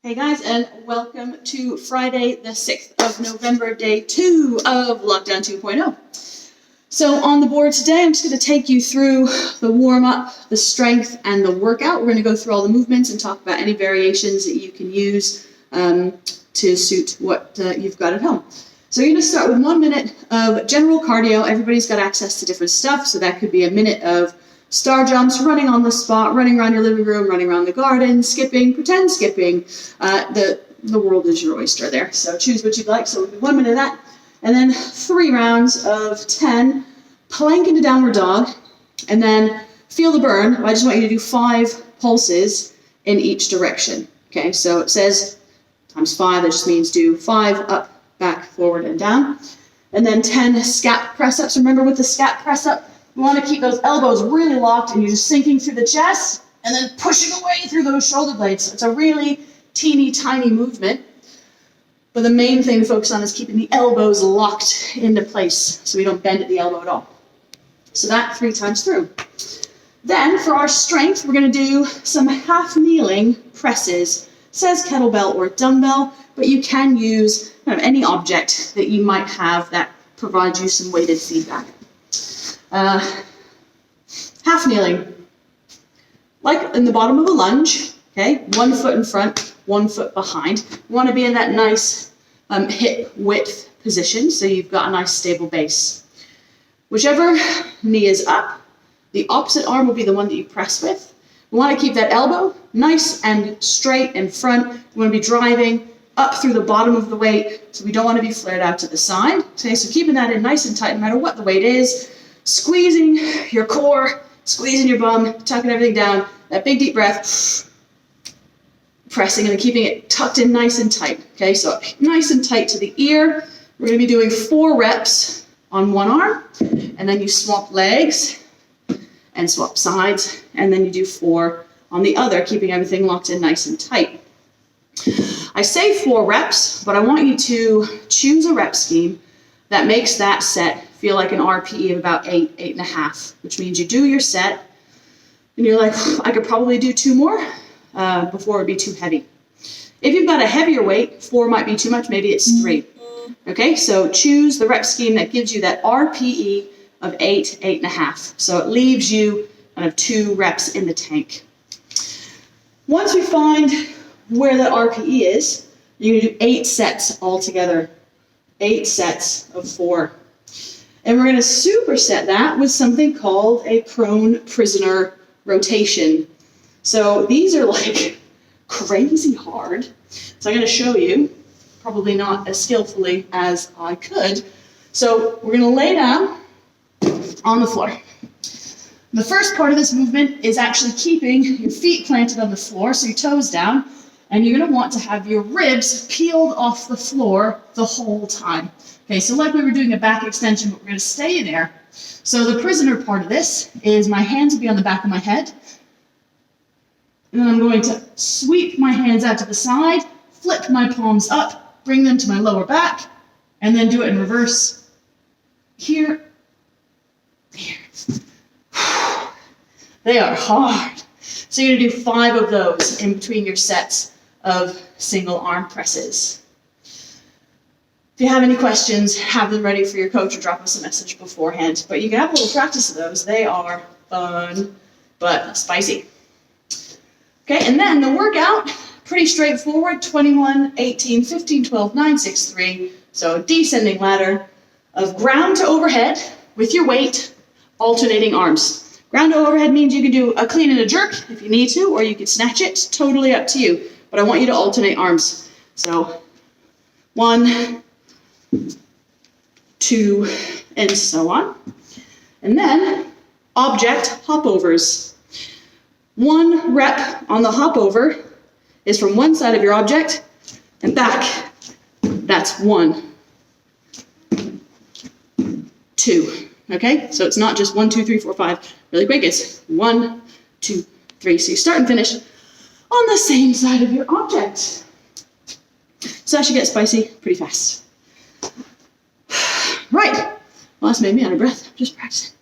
Hey guys, and welcome to Friday the 6th of November, day 2 of Lockdown 2.0. So on the board today, I'm just going to take you through the warm-up, the strength, and the workout. We're going to go through all the movements and talk about any variations that you can use to suit what you've got at home. So you're going to start with 1 minute of general cardio. Everybody's got access to different stuff, so that could be a minute of star jumps, running on the spot, running around your living room, running around the garden, skipping, pretend skipping. The world is your oyster there, so choose what you'd like. So we'll do 1 minute of that, and then 3 rounds of 10 plank into downward dog, and then feel the burn. I just want you to do 5 pulses in each direction. Okay, so it says times 5, that just means do 5 up, back, forward, and down. And then 10 scap press-ups. Remember, with the scap press-up, you want to keep those elbows really locked, and you're just sinking through the chest and then pushing away through those shoulder blades. It's a really teeny tiny movement, but the main thing to focus on is keeping the elbows locked into place so we don't bend at the elbow at all. So that 3 times through. Then for our strength, we're going to do some half kneeling presses. It says kettlebell or dumbbell, but you can use kind of any object that you might have that provides you some weighted feedback. Half kneeling, like in the bottom of a lunge, okay? 1 foot in front, 1 foot behind. You want to be in that nice hip width position, so you've got a nice stable base. Whichever knee is up, the opposite arm will be the one that you press with. You want to keep that elbow nice and straight in front. You want to be driving up through the bottom of the weight, so we don't want to be flared out to the side. Okay, so keeping that in nice and tight no matter what the weight is. Squeezing your core, squeezing your bum, tucking everything down. That big deep breath, pressing and keeping it tucked in nice and tight. Okay, so nice and tight to the ear. We're going to be doing 4 reps on one arm, and then you swap legs and swap sides, and then you do 4 on the other, keeping everything locked in nice and tight. I say 4 reps, but I want you to choose a rep scheme that makes that set feel like an RPE of about 8, 8.5, which means you do your set, and you're like, I could probably do 2 more before it'd be too heavy. If you've got a heavier weight, 4 might be too much, maybe it's 3. Okay, so choose the rep scheme that gives you that RPE of 8, 8.5. So it leaves you kind of 2 reps in the tank. Once we find where that RPE is, you're going to do 8 sets altogether. 8 sets of 4. And we're going to superset that with something called a prone prisoner rotation. So these are like crazy hard. So I'm going to show you, probably not as skillfully as I could. So we're going to lay down on the floor. The first part of this movement is actually keeping your feet planted on the floor, so your toes down, and you're going to want to have your ribs peeled off the floor the whole time. Okay, so like we were doing a back extension, but we're going to stay there. So the prisoner part of this is my hands will be on the back of my head, and then I'm going to sweep my hands out to the side, flip my palms up, bring them to my lower back, and then do it in reverse. Here, here. They are hard. So you're going to do 5 of those in between your sets of single arm presses. If you have any questions, have them ready for your coach or drop us a message beforehand. But you can have a little practice of those. They are fun, but spicy. Okay, and then the workout, pretty straightforward, 21, 18, 15, 12, 9, 6, 3. So descending ladder of ground to overhead with your weight, alternating arms. Ground to overhead means you can do a clean and a jerk if you need to, or you can snatch it, totally up to you. But I want you to alternate arms. So 1, 2, and so on. And then object hopovers. 1 rep on the hopover is from one side of your object and back. That's 1, 2. Okay, so it's not just 1, 2, 3, 4, 5. Really quick, it's 1, 2, 3. So you start and finish on the same side of your object. So that should get spicy pretty fast. Right. Well, that's made me out of breath. Just practicing.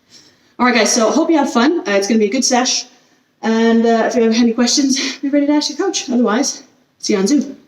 All right, guys, so I hope you have fun. It's going to be a good sesh. And if you have any questions, be ready to ask your coach. Otherwise, See you on Zoom.